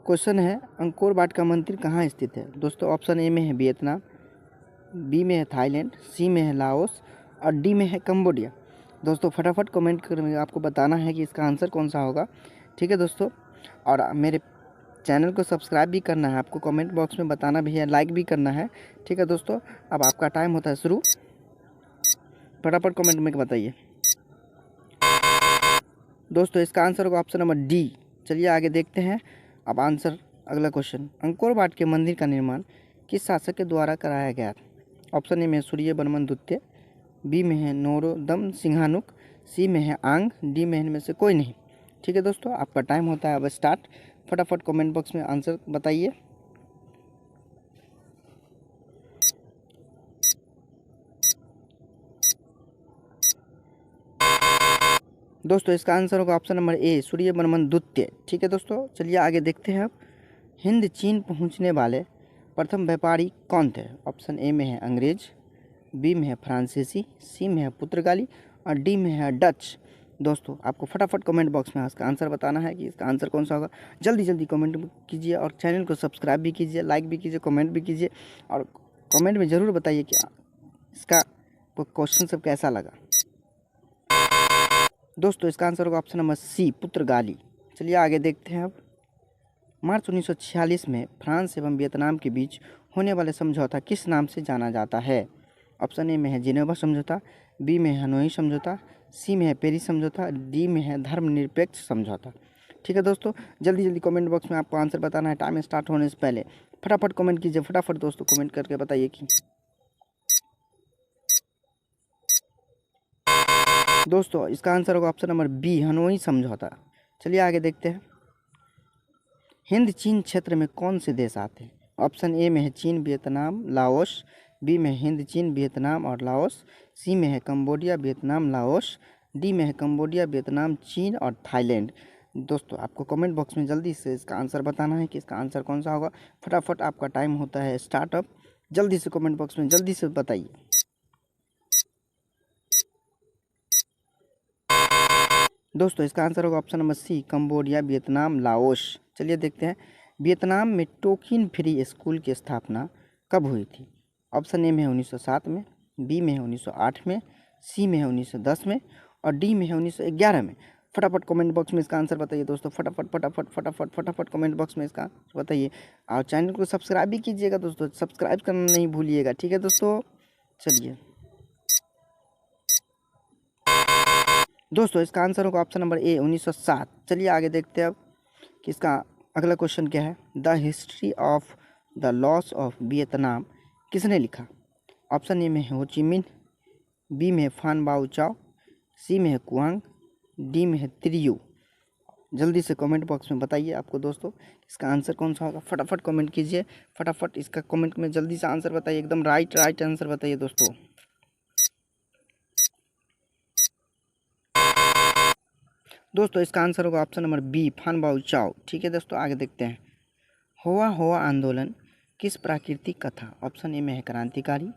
Question है Angkor Wat का मंदिर कहाँ स्थित है। दोस्तों ऑप्शन ए में है वियतनाम, बी में है थाईलैंड, सी में है लाओस और डी में है कंबोडिया। दोस्तों फटाफट कमेंट कर आपको बताना है कि इसका आंसर कौन सा होगा। ठीक है दोस्तों, और मेरे चैनल को सब्सक्राइब भी करना है, आपको कमेंट बॉक्स में बताना भी है, लाइक भी करना है। ठीक है दोस्तों, अब आपका टाइम होता है शुरू। फटाफट कमेंट में बताइए। दोस्तों इसका आंसर होगा ऑप्शन नंबर डी। चलिए आगे देखते हैं अब आंसर। अगला क्वेश्चन, अंकोर वाट के मंदिर का निर्माण किस शासक के द्वारा कराया गया था। ऑप्शन ए में सूर्य वर्मन द्वितीय, बी में है नोरोदम सिंहानुक, सी में है आंग, डी में इनमें से कोई नहीं। ठीक है दोस्तों, आपका टाइम होता है अब स्टार्ट। फटाफट कमेंट बॉक्स में आंसर बताइए। दोस्तों इसका आंसर होगा ऑप्शन नंबर ए सूर्य वर्मन द्वितीय। ठीक है दोस्तों, चलिए आगे देखते हैं अब। हिंद चीन पहुंचने वाले प्रथम व्यापारी कौन थे। ऑप्शन ए में है अंग्रेज, बी में है फ्रांसीसी, सी में है पुर्तगाली और डी में है डच। दोस्तों आपको फटाफट कमेंट बॉक्स में इसका आंसर बताना है कि इसका आंसर कौन सा होगा। जल्दी जल्दी कमेंट कीजिए और चैनल को सब्सक्राइब भी कीजिए, लाइक भी कीजिए, कमेंट भी कीजिए और कमेंट में ज़रूर बताइए कि इसका क्वेश्चन सब कैसा लगा। दोस्तों इसका आंसर होगा ऑप्शन नंबर सी पुर्तगाली। चलिए आगे देखते हैं अब। मार्च 1946 में फ्रांस एवं वियतनाम के बीच होने वाले समझौता किस नाम से जाना जाता है। ऑप्शन ए में है जिनेवा समझौता, बी में है हनोई समझौता, सी में है पेरिस समझौता, डी में है धर्मनिरपेक्ष समझौता। ठीक है दोस्तों, जल्दी जल्दी कमेंट बॉक्स में आपको आंसर बताना है। टाइम स्टार्ट होने से पहले फटाफट कमेंट कीजिए। फटाफट दोस्तों कमेंट करके बताइए कि दोस्तों इसका आंसर होगा ऑप्शन नंबर बी हनोई समझौता। चलिए आगे देखते हैं। हिंद चीन क्षेत्र में कौन से देश आते हैं। ऑप्शन ए में है चीन वियतनाम लाओस, बी में हिंद चीन वियतनाम और लाओस, सी में है कंबोडिया वियतनाम लाओस, डी में है कंबोडिया वियतनाम चीन और थाईलैंड। दोस्तों आपको कमेंट बॉक्स में जल्दी से इसका आंसर बताना है कि इसका आंसर कौन सा होगा। फटाफट आपका टाइम होता है स्टार्टअप। जल्दी से कमेंट बॉक्स में जल्दी से बताइए। दोस्तों इसका आंसर होगा option number C Cambodia Vietnam Laos. चलिए देखते हैं वियतनाम में टोकिन फ्री स्कूल की स्थापना कब हुई थी। ऑप्शन ए में है 1907 में, बी में है 1908 में, सी में है 1910 में और डी में है 1911 में। फटाफट कमेंट बॉक्स में इसका आंसर बताइए दोस्तों। फटाफट फटाफट फटाफट फटाफट कमेंट बॉक्स में इसका बताइए और चैनल को सब्सक्राइब भी कीजिएगा दोस्तों, सब्सक्राइब करना नहीं भूलिएगा। ठीक है दोस्तों, चलिए दोस्तों इसका आंसर होगा ऑप्शन नंबर ए 1907। चलिए आगे देखते हैं अब कि इसका अगला क्वेश्चन क्या है। The history of the loss of Vietnam किसने लिखा। ऑप्शन ए में है हो ची मिन, बी में है फान बाओ चाओ, सी में है कुआंग, डी में है त्रियू। जल्दी से कमेंट बॉक्स में बताइए आपको दोस्तों इसका आंसर कौन सा होगा। फटाफट कमेंट कीजिए, फटाफट इसका कमेंट में जल्दी से आंसर बताइए, एकदम राइट आंसर बताइए दोस्तों। दोस्तों इसका आंसर होगा ऑप्शन नंबर बी फान बाओ चाओ। ठीक है दोस्तों, आगे देखते हैं। होआ होआ आंदोलन किस प्राकृतिक का था। ऑप्शन ए में है क्रांतिकारी,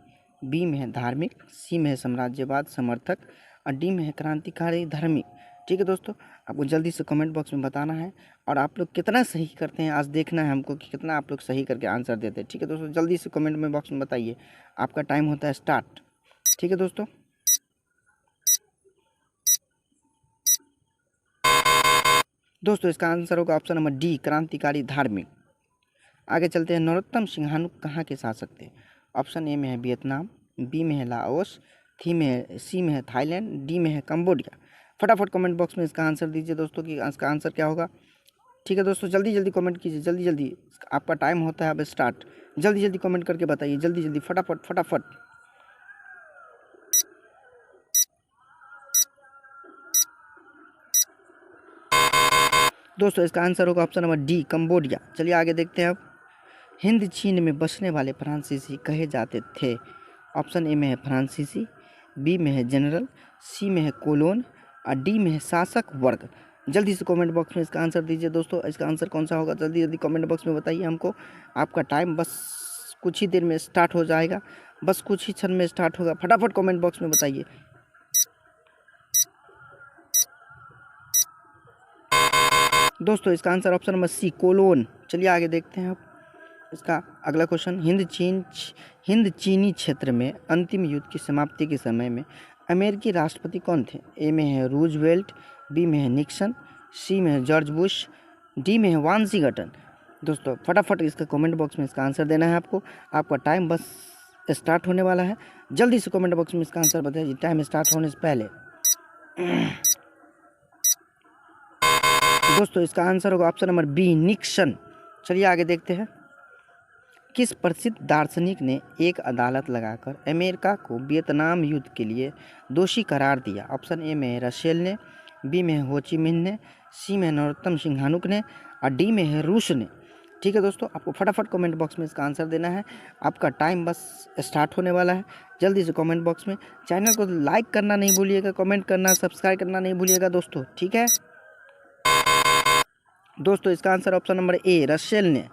बी में है धार्मिक, सी में है साम्राज्यवाद समर्थक और डी में है क्रांतिकारी धार्मिक। ठीक है दोस्तों, आपको जल्दी से कमेंट बॉक्स में बताना है और आप लोग कितना सही करते हैं आज देखना है हमको कि कितना आप लोग सही करके आंसर देते हैं। ठीक है दोस्तों, जल्दी से कमेंट में बॉक्स में बताइए। आपका टाइम होता है स्टार्ट। ठीक है दोस्तों, इसका आंसर होगा ऑप्शन नंबर डी क्रांतिकारी धार्मिक। आगे चलते हैं। नरोत्तम सिंहानुक कहाँ के शासक थे। ऑप्शन ए में है वियतनाम, बी में है लाओस, सी में है थाईलैंड, डी में है कंबोडिया। फटाफट कमेंट बॉक्स में इसका आंसर दीजिए दोस्तों कि इसका आंसर क्या होगा। ठीक है दोस्तों, जल्दी जल्दी कमेंट कीजिए, जल्दी जल्दी आपका टाइम होता है अब स्टार्ट। जल्दी जल्दी कमेंट करके बताइए, जल्दी जल्दी फटाफट फटाफट। दोस्तों इसका आंसर होगा ऑप्शन नंबर डी कंबोडिया। चलिए आगे देखते हैं अब। हिंद चीन में बसने वाले फ्रांसीसी कहे जाते थे। ऑप्शन ए में है फ्रांसीसी, बी में है जनरल, सी में है कोलोन और डी में है शासक वर्ग। जल्दी से कमेंट बॉक्स में इसका आंसर दीजिए दोस्तों, इसका आंसर कौन सा होगा। जल्दी जल्दी कमेंट बॉक्स में बताइए हमको। आपका टाइम बस कुछ ही देर में स्टार्ट हो जाएगा, बस कुछ ही क्षण में स्टार्ट होगा। फटाफट कमेंट बॉक्स में बताइए। दोस्तों इसका answer option number C Cologne. चलिए आगे देखते हैं अब इसका अगला क्वेश्चन। हिंद चीनी क्षेत्र में अंतिम युद्ध की समाप्ति के समय में अमेरिकी राष्ट्रपति कौन थे? ए में है रूजवेल्ट, बी में है निक्सन, सी में है जॉर्ज बुश, डी में है वाशिंगटन। दोस्तों फटाफट इसका कमेंट बॉक्स में इसका आंसर देना है आपको। आपका टाइम बस स्टार्ट होने वाला है। जल्दी से कमेंट बॉक्स में इसका आंसर बताइए टाइम स्टार्ट होने से पहले। दोस्तों इसका आंसर होगा ऑप्शन नंबर बी, निक्सन। चलिए आगे देखते हैं। किस प्रसिद्ध दार्शनिक ने एक अदालत लगाकर अमेरिका को वियतनाम युद्ध के लिए दोषी करार दिया? ऑप्शन ए में है रसेल ने, बी में है हो ची मिन्ह ने, सी में है नरोत्तम सिंघानुक ने और डी में है रूस ने। ठीक है दोस्तों, आपको फटाफट कमेंट बॉक्स में इसका आंसर देना है। आपका टाइम बस स्टार्ट होने वाला है। जल्दी से कमेंट बॉक्स में चैनल को लाइक करना नहीं भूलिएगा, कमेंट करना, सब्सक्राइब करना नहीं भूलिएगा दोस्तों। ठीक है दोस्तों, इसका आंसर ऑप्शन नंबर ए, रसेल ने।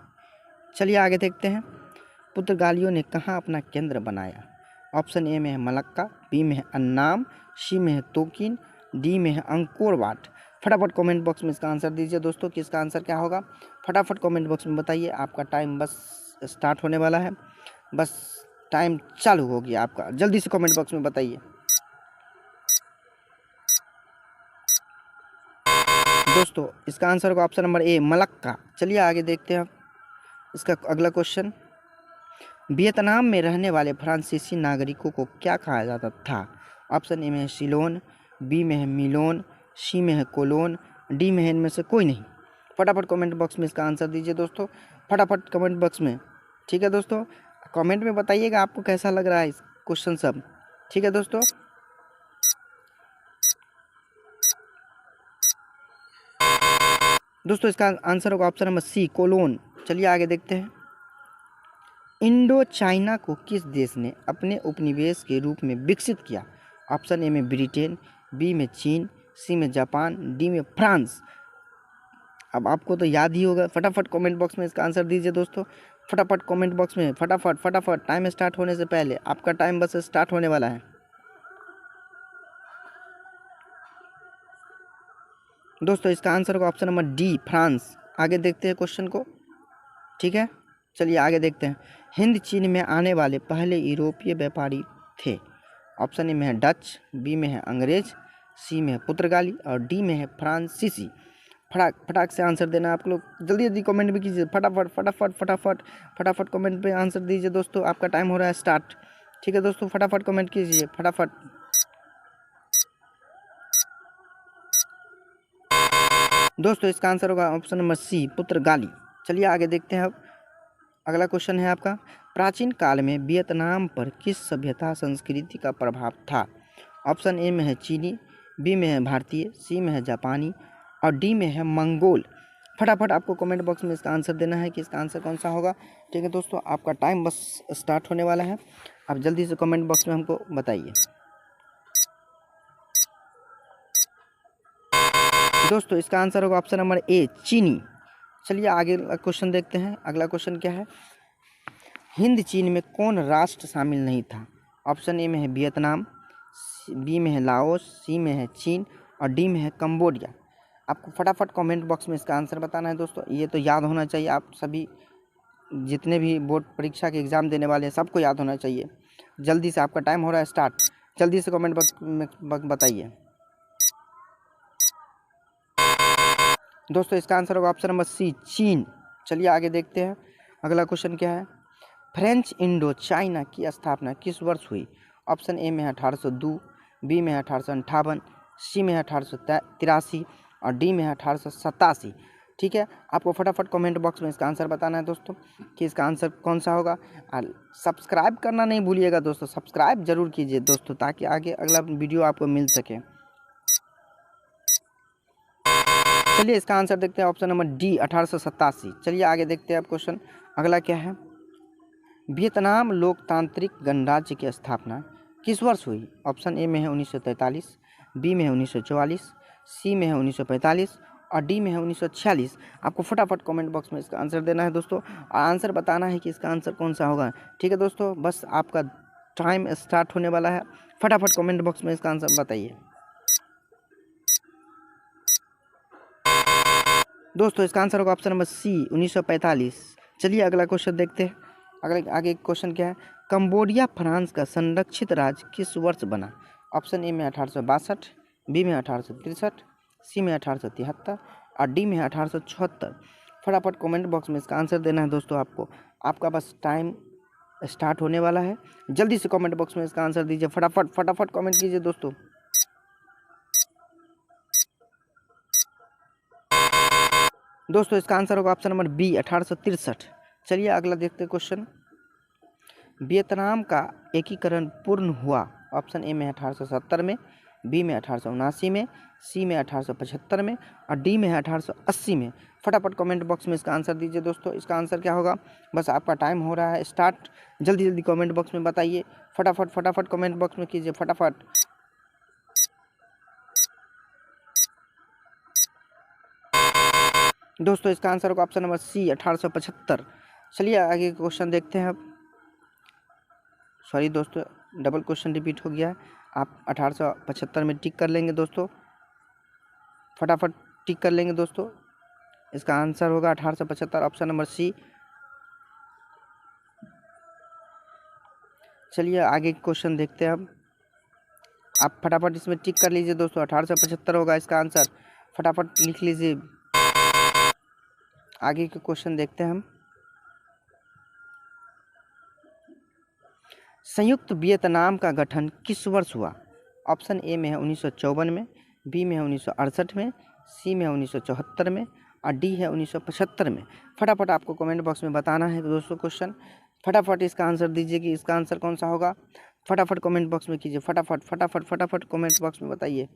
चलिए आगे देखते हैं। पुर्तगालियों ने कहाँ अपना केंद्र बनाया? ऑप्शन ए में है मलक्का, बी में है अन्नाम, सी में है तोकिन, डी में है अंकोर वाट। फटाफट कमेंट बॉक्स में इसका आंसर दीजिए दोस्तों कि इसका आंसर क्या होगा। फटाफट कमेंट बॉक्स में बताइए। आपका टाइम बस स्टार्ट होने वाला है। बस टाइम चालू हो गया आपका। जल्दी से कमेंट बॉक्स में बताइए। दोस्तों इसका आंसर होगा ऑप्शन नंबर ए, मलक्का। चलिए आगे देखते हैं इसका अगला क्वेश्चन। वियतनाम में रहने वाले फ्रांसीसी नागरिकों को क्या कहा जाता था? ऑप्शन ए में है सिलोन, बी में है मिलोन, सी में है कोलोन, डी में है इनमें से कोई नहीं। फटाफट कमेंट बॉक्स में इसका आंसर दीजिए दोस्तों, फटाफट कमेंट बॉक्स में। ठीक है दोस्तों, कमेंट में बताइएगा आपको कैसा लग रहा है इस क्वेश्चन सब। ठीक है दोस्तों, इसका आंसर होगा ऑप्शन नंबर सी, कोलोन। चलिए आगे देखते हैं। इंडो चाइना को किस देश ने अपने उपनिवेश के रूप में विकसित किया? ऑप्शन ए में ब्रिटेन, बी में चीन, सी में जापान, डी में फ्रांस। अब आपको तो याद ही होगा। फटाफट कमेंट बॉक्स में इसका आंसर दीजिए दोस्तों, फटाफट कमेंट बॉक्स में, फटाफट टाइम स्टार्ट होने से पहले। आपका टाइम बस स्टार्ट होने वाला है। दोस्तों इसका आंसर होगा ऑप्शन नंबर डी, फ्रांस। आगे देखते हैं क्वेश्चन को। ठीक है, चलिए आगे देखते हैं। हिंद चीन में आने वाले पहले यूरोपीय व्यापारी थे? ऑप्शन ए में है डच, बी में है अंग्रेज, सी में है पुर्तगाली और डी में है फ्रांसीसी। फटाक से आंसर देना आप लोग। जल्दी कमेंट भी कीजिए। फटाफट कमेंट पे आंसर दीजिए दोस्तों। आपका टाइम हो रहा है स्टार्ट। ठीक है दोस्तों, फटाफट कमेंट कीजिए, फटाफट। दोस्तों इसका आंसर होगा ऑप्शन नंबर सी, पुर्तगाली। चलिए आगे देखते हैं अब। अगला क्वेश्चन है आपका। प्राचीन काल में वियतनाम पर किस सभ्यता संस्कृति का प्रभाव था? ऑप्शन ए में है चीनी, बी में है भारतीय, सी में है जापानी और डी में है मंगोल। फटाफट आपको कमेंट बॉक्स में इसका आंसर देना है कि इसका आंसर कौन सा होगा। ठीक है दोस्तों, आपका टाइम बस स्टार्ट होने वाला है। आप जल्दी से कमेंट बॉक्स में हमको बताइए। दोस्तों इसका आंसर होगा ऑप्शन नंबर ए, चीनी। चलिए आगे क्वेश्चन देखते हैं। अगला क्वेश्चन क्या है। हिंद चीन में कौन राष्ट्र शामिल नहीं था? ऑप्शन ए में है वियतनाम, बी में है लाओस, सी में है चीन और डी में है कंबोडिया। आपको फटाफट कमेंट बॉक्स में इसका आंसर बताना है दोस्तों। ये तो याद होना चाहिए, आप सभी जितने भी बोर्ड परीक्षा के एग्ज़ाम देने वाले हैं सबको याद होना चाहिए। जल्दी से, आपका टाइम हो रहा है स्टार्ट। जल्दी से कमेंट बॉक्स में बताइए दोस्तों। इसका आंसर होगा ऑप्शन नंबर सी, चीन। चलिए आगे देखते हैं। अगला क्वेश्चन क्या है। फ्रेंच इंडो चाइना की स्थापना किस वर्ष हुई? ऑप्शन ए में है 1802, बी में है 1858, सी में है 1883 और डी में है 1887। ठीक है, आपको फटाफट कमेंट बॉक्स में इसका आंसर बताना है दोस्तों कि इसका आंसर कौन सा होगा। और सब्सक्राइब करना नहीं भूलिएगा दोस्तों, सब्सक्राइब जरूर कीजिए दोस्तों ताकि आगे अगला वीडियो आपको मिल सके। चलिए इसका आंसर देखते हैं ऑप्शन नंबर डी, 1887। चलिए आगे देखते हैं आप क्वेश्चन। अगला क्या है। वियतनाम लोकतांत्रिक गणराज्य की स्थापना किस वर्ष हुई? ऑप्शन ए में है 1943, बी में है 1944, सी में है 1945 और डी में है 1946। आपको फटाफट कमेंट बॉक्स में इसका आंसर देना है दोस्तों और आंसर बताना है कि इसका आंसर कौन सा होगा। ठीक है दोस्तों, बस आपका टाइम स्टार्ट होने वाला है। फटाफट कमेंट बॉक्स में इसका आंसर बताइए। दोस्तों इसका आंसर होगा ऑप्शन नंबर सी 1945। चलिए अगला क्वेश्चन देखते हैं। अगले आगे क्वेश्चन क्या है, कंबोडिया फ्रांस का संरक्षित राज्य किस वर्ष बना? ऑप्शन ए में 1862, बी में 1863, सी में 1873 और डी में 1874। फटाफट कमेंट बॉक्स में इसका आंसर देना है दोस्तों आपको। आपका बस टाइम स्टार्ट होने वाला है, जल्दी से कमेंट बॉक्स में इसका आंसर दीजिए। फटाफट फटाफट कमेंट कीजिए दोस्तों। दोस्तों इसका आंसर होगा ऑप्शन नंबर बी 1863। चलिए अगला देखते हैं क्वेश्चन, वियतनाम का एकीकरण पूर्ण हुआ? ऑप्शन ए में 1870 में, बी में 1879 में, सी में 1875 में और डी में है 1880 में। फटाफट कमेंट बॉक्स में इसका आंसर दीजिए दोस्तों। इसका आंसर क्या होगा? बस आपका टाइम हो रहा है स्टार्ट, जल्दी जल्दी कमेंट बॉक्स में बताइए। फटाफट फटाफट कमेंट बॉक्स में कीजिए फटाफट। दोस्तों इसका आंसर होगा ऑप्शन नंबर सी 1875। चलिए आगे क्वेश्चन देखते हैं अब। सॉरी दोस्तों, डबल क्वेश्चन रिपीट हो गया है। आप 1875 में टिक कर लेंगे दोस्तों, फटाफट टिक कर लेंगे दोस्तों। इसका आंसर होगा 1875, ऑप्शन नंबर सी। चलिए आगे क्वेश्चन देखते हैं अब। आप फटाफट इसमें टिक कर लीजिए दोस्तों, 1875 होगा इसका आंसर, फटाफट लिख लीजिए। आगे के क्वेश्चन देखते हैं हम। संयुक्त वियतनाम का गठन किस वर्ष हुआ? ऑप्शन ए में है 1954 में, बी में है 1968 में, सी में है 1974 में और डी है 1975 में। फटाफट आपको कमेंट बॉक्स में बताना है दोस्तों क्वेश्चन। फटाफट इसका आंसर दीजिए कि इसका आंसर कौन सा होगा। फटाफट कमेंट बॉक्स में कीजिए, फटाफट फटाफट फटाफट कमेंट बॉक्स में बताइए।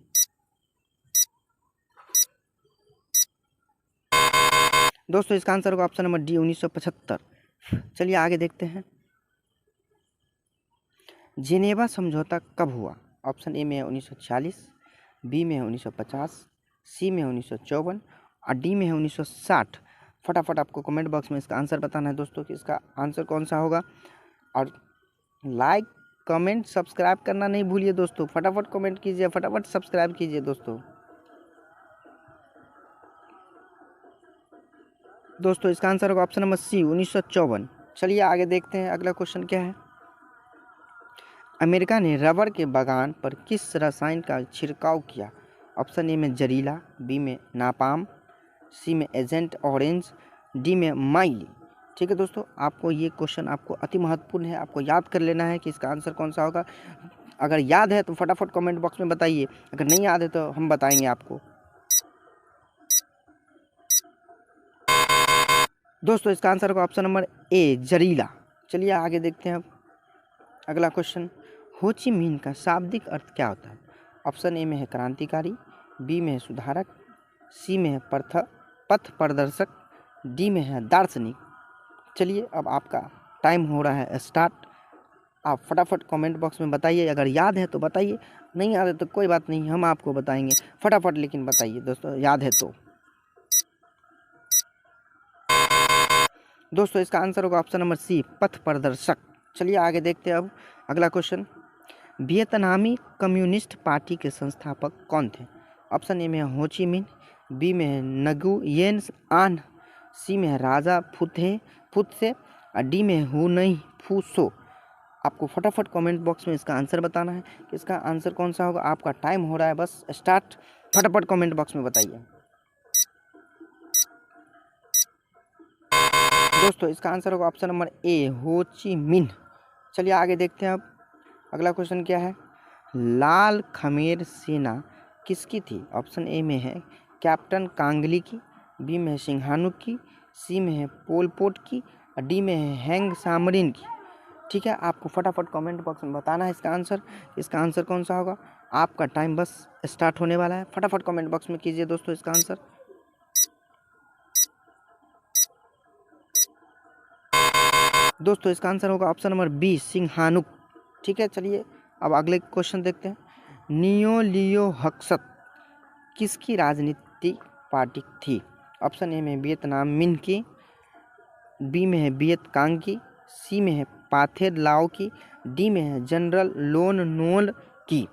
दोस्तों इसका आंसर होगा ऑप्शन नंबर डी 1975। चलिए आगे देखते हैं। जेनेवा समझौता कब हुआ? ऑप्शन ए में है 1946, बी में है 1950, सी में है 1954 और डी में है 1960। फटाफट आपको कमेंट बॉक्स में इसका आंसर बताना है दोस्तों कि इसका आंसर कौन सा होगा। और लाइक कमेंट सब्सक्राइब करना नहीं भूलिए दोस्तों, फटाफट कमेंट कीजिए, फटाफट सब्सक्राइब कीजिए दोस्तों। दोस्तों इसका आंसर होगा ऑप्शन नंबर सी 1954। चलिए आगे देखते हैं अगला क्वेश्चन क्या है। अमेरिका ने रबर के बागान पर किस रसायन का छिड़काव किया? ऑप्शन ए में जरीला, बी में नापाम, सी में एजेंट ऑरेंज, डी में माइली। ठीक है दोस्तों, आपको ये क्वेश्चन आपको अति महत्वपूर्ण है, आपको याद कर लेना है कि इसका आंसर कौन सा होगा। अगर याद है तो फटाफट कमेंट बॉक्स में बताइए, अगर नहीं याद है तो हम बताएंगे आपको। दोस्तों इसका आंसर होगा ऑप्शन नंबर ए जरीला। चलिए आगे देखते हैं अब अगला क्वेश्चन। हो ची मिन्ह का शाब्दिक अर्थ क्या होता है? ऑप्शन ए में है क्रांतिकारी, बी में है सुधारक, सी में है पथ प्रदर्शक, डी में है दार्शनिक। चलिए अब आपका टाइम हो रहा है स्टार्ट। आप फटाफट कमेंट बॉक्स में बताइए, अगर याद है तो बताइए, नहीं याद है तो कोई बात नहीं, हम आपको बताएंगे। फटाफट लेकिन बताइए दोस्तों, याद है तो। दोस्तों इसका आंसर होगा ऑप्शन नंबर सी पथ प्रदर्शक। चलिए आगे देखते हैं अब अगला क्वेश्चन। वियतनामी कम्युनिस्ट पार्टी के संस्थापक कौन थे? ऑप्शन ए में है हो ची मिन्ह, बी में है नगुयेन आन, सी में है राजा फुत्से और डी में है हुनई फूसो। आपको फटाफट कमेंट बॉक्स में इसका आंसर बताना है कि इसका आंसर कौन सा होगा। आपका टाइम हो रहा है बस स्टार्ट, फटाफट कमेंट बॉक्स में बताइए। दोस्तों इसका आंसर होगा ऑप्शन नंबर ए हो ची मिन्ह। चलिए आगे देखते हैं अब अगला क्वेश्चन क्या है। लाल खमेर सेना किसकी थी? ऑप्शन ए में है कैप्टन कांगली की, बी में है सिंघानुक की, सी में है पोल पोट की और डी में है हैंग सामरिन की। ठीक है, आपको फटाफट कमेंट बॉक्स में बताना है इसका आंसर कौन सा होगा। आपका टाइम बस स्टार्ट होने वाला है, फटाफट कमेंट बॉक्स में कीजिए दोस्तों इसका आंसर। दोस्तों इसका आंसर होगा ऑप्शन नंबर बी सिंघानुक। ठीक है, चलिए अब अगले क्वेश्चन देखते हैं। नियो लियो हक्सत किसकी राजनीतिक पार्टी थी? ऑप्शन ए में वियतनाम मिन्ह की, बी में है वियत कांग की, सी में है पाथेर लाओ की, डी में है जनरल लोन नोल की।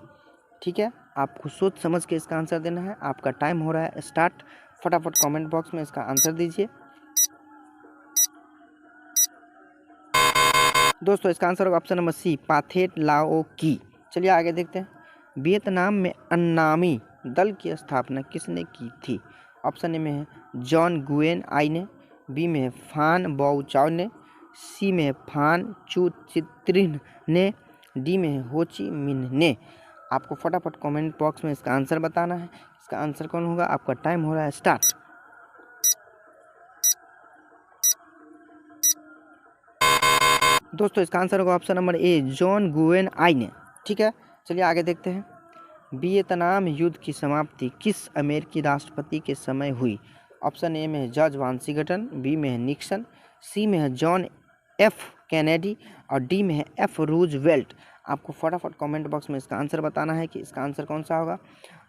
ठीक है, आपको सोच समझ के इसका आंसर देना है। आपका टाइम हो रहा है स्टार्ट, फटाफट कमेंट बॉक्स में इसका आंसर दीजिए। दोस्तों इसका आंसर होगा ऑप्शन नंबर सी, पाथेट लाओ की। चलिए आगे देखते हैं। वियतनाम में अन्नामी दल की स्थापना किसने की थी? ऑप्शन ए में है जॉन गुएन आई ने, बी में है फान बाओचाओ ने, सी में है फान चू चित्रिन ने, डी में है होची मिन ने। आपको फटाफट कमेंट बॉक्स में इसका आंसर बताना है। इसका आंसर कौन होगा? आपका टाइम हो रहा है स्टार्ट। दोस्तों इसका आंसर होगा ऑप्शन नंबर ए, जॉन गुएन आई ने। ठीक है, चलिए आगे देखते हैं। वियतनाम युद्ध की समाप्ति किस अमेरिकी राष्ट्रपति के समय हुई? ऑप्शन ए में है जॉर्ज वाशिंगटन, बी में है निक्सन, सी में है जॉन एफ कैनेडी और डी में है एफ रूजवेल्ट। आपको फटाफट कमेंट बॉक्स में इसका आंसर बताना है कि इसका आंसर कौन सा होगा।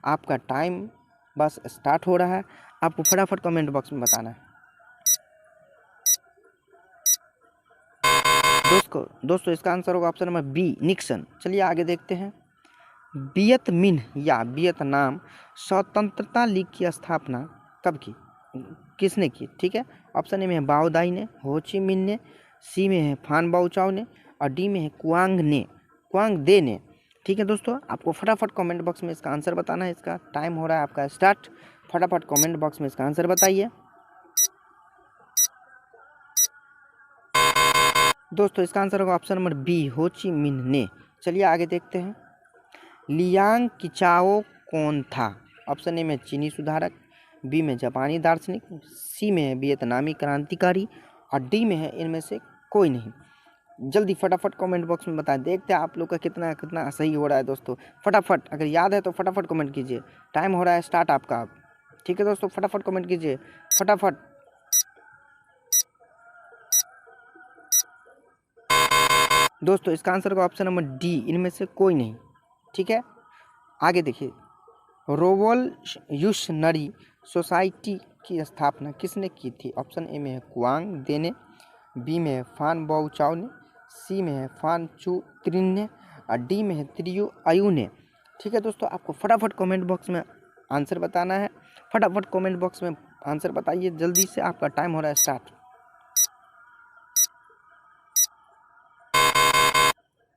आपका टाइम बस स्टार्ट हो रहा है, आपको फटाफट कमेंट बॉक्स में बताना है। दोस्तों इसका आंसर होगा ऑप्शन नंबर बी, निक्सन। चलिए आगे देखते हैं। वियत मिन्ह या वियतनाम स्वतंत्रता लीग की स्थापना कब की, किसने की? ठीक है, ऑप्शन ए में है बाओ दाई ने, हो ची मिन ने, सी में है फान बाओचाओ ने और डी में है क्वांग दे ने। ठीक है दोस्तों, आपको फटाफट कमेंट बॉक्स में इसका आंसर बताना है। इसका टाइम हो रहा है आपका स्टार्ट। फटाफट कमेंट बॉक्स में इसका आंसर बताइए। दोस्तों इसका आंसर होगा ऑप्शन नंबर बी, हो ची मिन ने। चलिए आगे देखते हैं। लियांग किचाओ कौन था? ऑप्शन ए में चीनी सुधारक, बी में जापानी दार्शनिक, सी में है वियतनामी क्रांतिकारी और डी में है इनमें से कोई नहीं। जल्दी फटाफट कमेंट बॉक्स में बताएं। देखते हैं आप लोग का कितना कितना सही हो रहा है दोस्तों। फटाफट अगर याद है तो फटाफट कमेंट कीजिए। टाइम हो रहा है स्टार्ट आपका। ठीक है दोस्तों, फटाफट कमेंट कीजिए फटाफट। दोस्तों इसका आंसर होगा ऑप्शन नंबर डी, इनमें से कोई नहीं। ठीक है, आगे देखिए। रोवोल्यूशनरी सोसाइटी की स्थापना किसने की थी? ऑप्शन ए में है क्वांग दे ने, बी में है फान बाओचाओ ने, सी में है फान चू त्रिन ने और डी में है त्रियू आयु ने। ठीक है दोस्तों, आपको फटाफट कमेंट बॉक्स में आंसर बताना है। फटाफट कमेंट बॉक्स में आंसर बताइए जल्दी से, आपका टाइम हो रहा है स्टार्ट।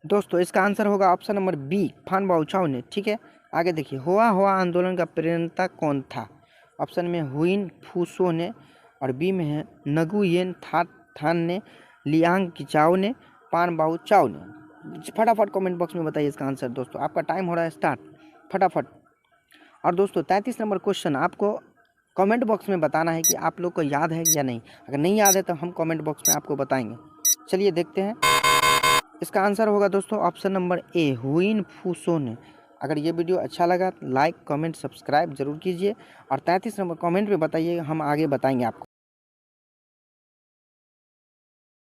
दोस्तों इसका आंसर होगा ऑप्शन नंबर बी, फान बाओचाओ ने। ठीक है, आगे देखिए। हुआ आंदोलन का प्रेरणा कौन था? ऑप्शन में हुइन फूसो ने और बी में है नगुयेन थान ने, लियांग किचाओ ने, पान बाओचाओ ने। फटाफट कमेंट बॉक्स में बताइए इसका आंसर। दोस्तों आपका टाइम हो रहा है स्टार्ट, फटाफट। और दोस्तों 33 नंबर क्वेश्चन आपको कमेंट बॉक्स में बताना है कि आप लोग को याद है या नहीं। अगर नहीं याद है तो हम कमेंट बॉक्स में आपको बताएंगे। चलिए देखते हैं। इसका आंसर होगा दोस्तों ऑप्शन नंबर ए, हुइन फूसो ने। अगर ये वीडियो अच्छा लगा तो लाइक कमेंट सब्सक्राइब जरूर कीजिए और 33 नंबर कमेंट में बताइए, हम आगे बताएंगे आपको।